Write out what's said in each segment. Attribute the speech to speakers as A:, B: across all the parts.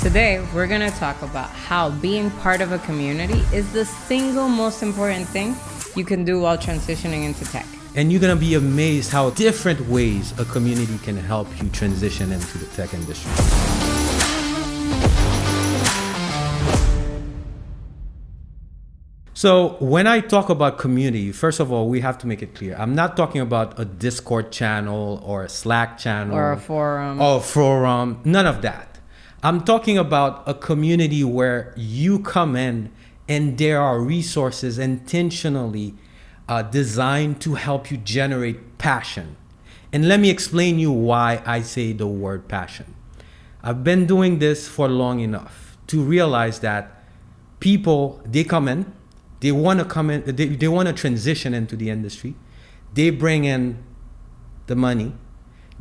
A: Today, we're going to talk about how being part of a community is the single most important thing you can do while transitioning into tech.
B: And you're going to be amazed how different ways a community can help you transition into the tech industry. So when I talk about community, first of all, we have to make it clear. I'm not talking about a Discord channel or a Slack channel.
A: Or a forum.
B: Or a forum. None of that. I'm talking about a community where you come in and there are resources intentionally designed to help you generate passion. And let me explain you why I say the word passion. I've been doing this for long enough to realize that people, they come in, they want to come in, they want to transition into the industry. They bring in the money.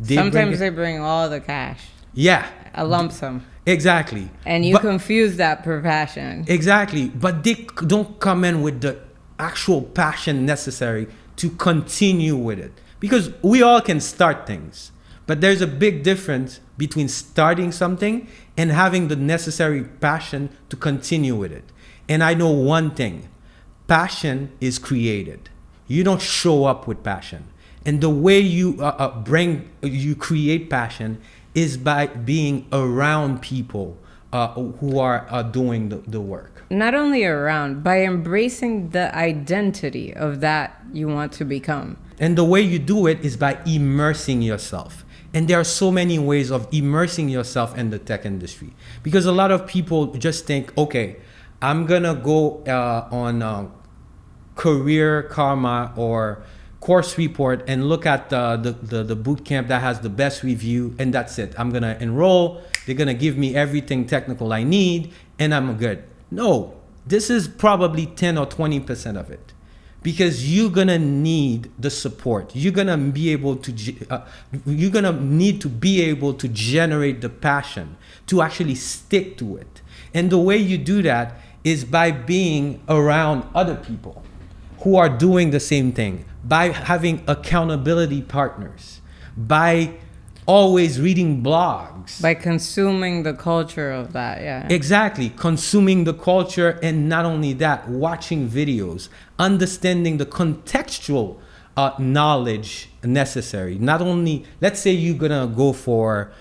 A: Sometimes they bring all the cash.
B: Yeah.
A: A lump sum.
B: Exactly.
A: And you confuse that for passion.
B: Exactly. But they don't come in with the actual passion necessary to continue with it. Because we all can start things. But there's a big difference between starting something and having the necessary passion to continue with it. And I know one thing. Passion is created. You don't show up with passion. And the way you create passion is by being around people who are doing the work.
A: Not only around, by embracing the identity of that you want to become.
B: And the way you do it is by immersing yourself. And there are so many ways of immersing yourself in the tech industry. Because a lot of people just think, okay, I'm going to go on Career Karma or Course Report and look at the boot camp that has the best review, and that's it. I'm going to enroll. They're going to give me everything technical I need, and I'm good. No, this is probably 10 or 20% of it. Because you're going to need the support. You're going to be able to, you're going to need to be able to generate the passion to actually stick to it. And the way you do that is by being around other people who are doing the same thing, by having accountability partners, by always reading blogs.
A: By consuming the culture of that, yeah.
B: Exactly, consuming the culture, and not only that, watching videos, understanding the contextual knowledge necessary. Not only, let's say you're gonna go for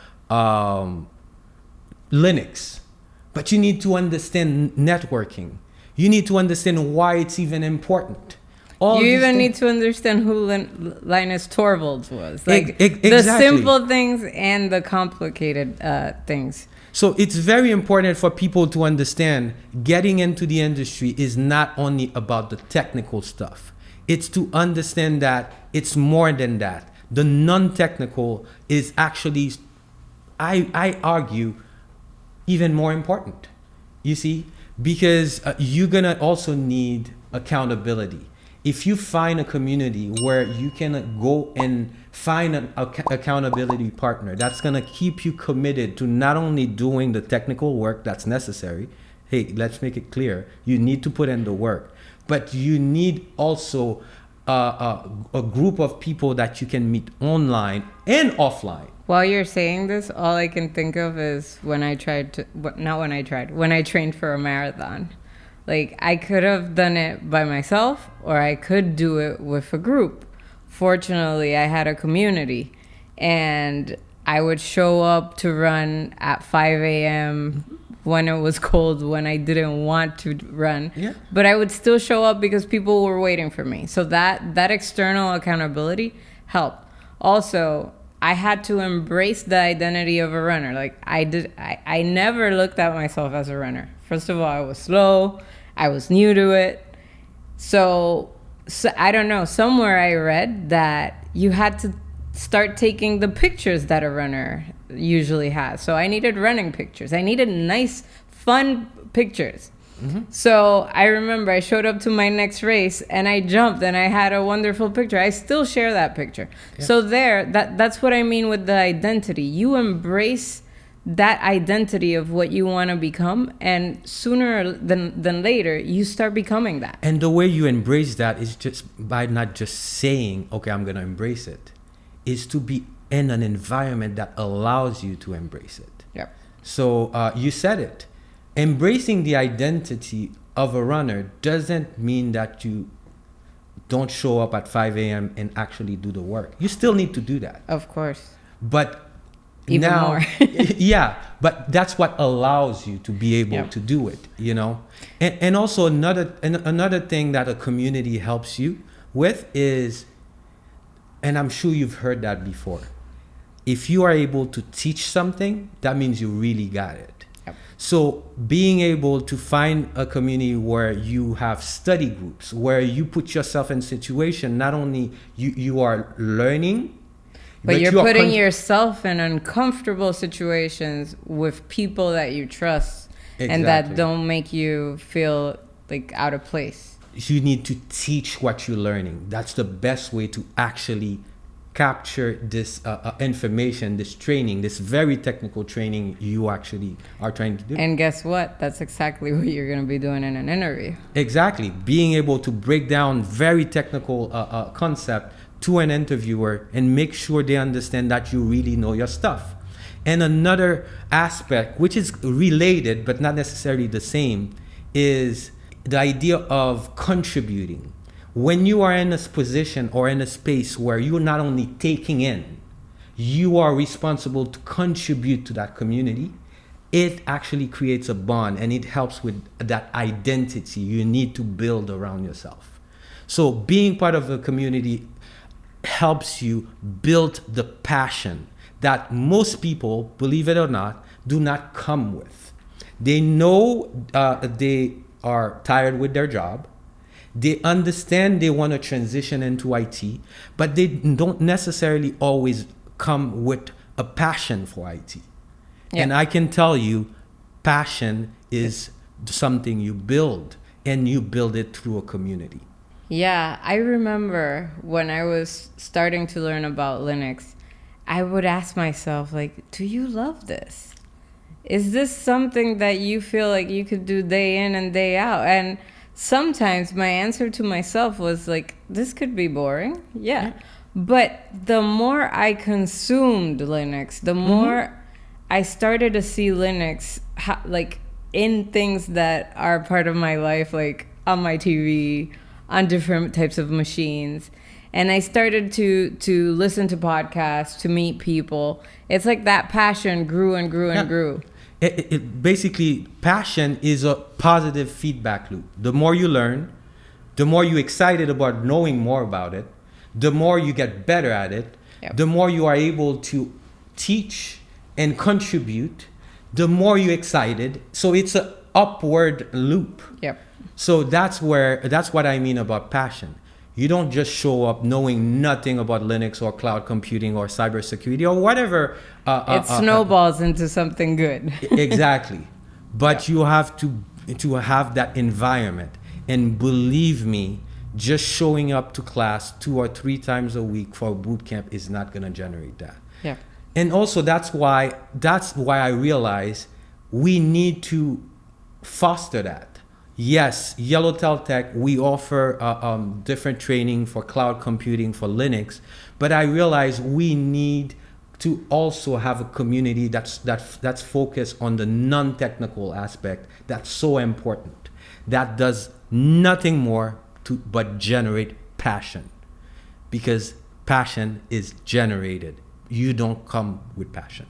B: Linux, but you need to understand networking. You need to understand why it's even important.
A: You even need to understand who Linus Torvalds was. Like
B: exactly.
A: The simple things and the complicated things.
B: So it's very important for people to understand getting into the industry is not only about the technical stuff. It's to understand that it's more than that. The non-technical is actually, I argue, even more important. You see? Because you're going to also need accountability. If you find a community where you can go and find an accountability partner that's going to keep you committed to not only doing the technical work that's necessary, hey, let's make it clear, you need to put in the work, but you need also a group of people that you can meet online and offline.
A: While you're saying this, all I can think of is when I trained for a marathon. Like, I could have done it by myself, or I could do it with a group. Fortunately, I had a community, and I would show up to run at 5 a.m. when it was cold, when I didn't want to run. Yeah. But I would still show up because people were waiting for me. So that external accountability helped. Also, I had to embrace the identity of a runner. Like, I never looked at myself as a runner. First of all, I was slow. I was new to it. So I don't know. Somewhere I read that you had to start taking the pictures that a runner usually has. So I needed running pictures. I needed nice, fun pictures. Mm-hmm. So I remember I showed up to my next race and I jumped and I had a wonderful picture. I still share that picture. Yeah. So that's what I mean with the identity. You embrace that identity of what you want to become, and sooner than later you start becoming that.
B: And the way you embrace that is just by not just saying, okay, I'm going to embrace it, is to be in an environment that allows you to embrace it.
A: Yep.
B: So you said it. Embracing the identity of a runner doesn't mean that you don't show up at 5 a.m. and actually do the work. You still need to do that.
A: Of course.
B: But
A: Even
B: now,
A: more.
B: yeah, but that's what allows you to be able to do it, you know? And also another thing that a community helps you with is, and I'm sure you've heard that before, if you are able to teach something, that means you really got it.
A: Yep.
B: So being able to find a community where you have study groups, where you put yourself in a situation, not only you are learning,
A: but you're putting yourself in uncomfortable situations with people that you trust and that don't make you feel like out of place.
B: You need to teach what you're learning. That's the best way to actually capture this information, this training, this very technical training you actually are trying to do.
A: And guess what? That's exactly what you're going to be doing in an interview.
B: Exactly. Being able to break down very technical concept to an interviewer and make sure they understand that you really know your stuff. And another aspect, which is related but not necessarily the same, is the idea of contributing. When you are in a position or in a space where you're not only taking in, you are responsible to contribute to that community, it actually creates a bond and it helps with that identity you need to build around yourself. So being part of a community helps you build the passion that most people, believe it or not, do not come with. They know they are tired with their job. They understand they want to transition into IT, but they don't necessarily always come with a passion for IT. Yeah. And I can tell you, passion is something you build, and you build it through a community.
A: Yeah, I remember when I was starting to learn about Linux, I would ask myself, like, do you love this? Is this something that you feel like you could do day in and day out? And sometimes my answer to myself was like, this could be boring. Yeah. But the more I consumed Linux, the more I started to see Linux like in things that are part of my life, like on my TV, on different types of machines. And I started to listen to podcasts, to meet people. It's like that passion grew and grew and grew.
B: It basically, passion is a positive feedback loop. The more you learn, the more you're excited about knowing more about it, the more you get better at it, the more you are able to teach and contribute, the more you're excited. So it's an upward loop.
A: Yep.
B: So that's what I mean about passion. You don't just show up knowing nothing about Linux or cloud computing or cybersecurity or whatever.
A: It snowballs into something good.
B: Exactly. But you have to have that environment. And believe me, just showing up to class 2 or 3 times a week for a boot camp is not going to generate that.
A: Yeah.
B: And also that's why I realize we need to foster that. Yes, Yellowtail Tech, we offer different training for cloud computing for Linux, but I realize we need to also have a community that's focused on the non-technical aspect that's so important, that does nothing more but generate passion, because passion is generated. You don't come with passion.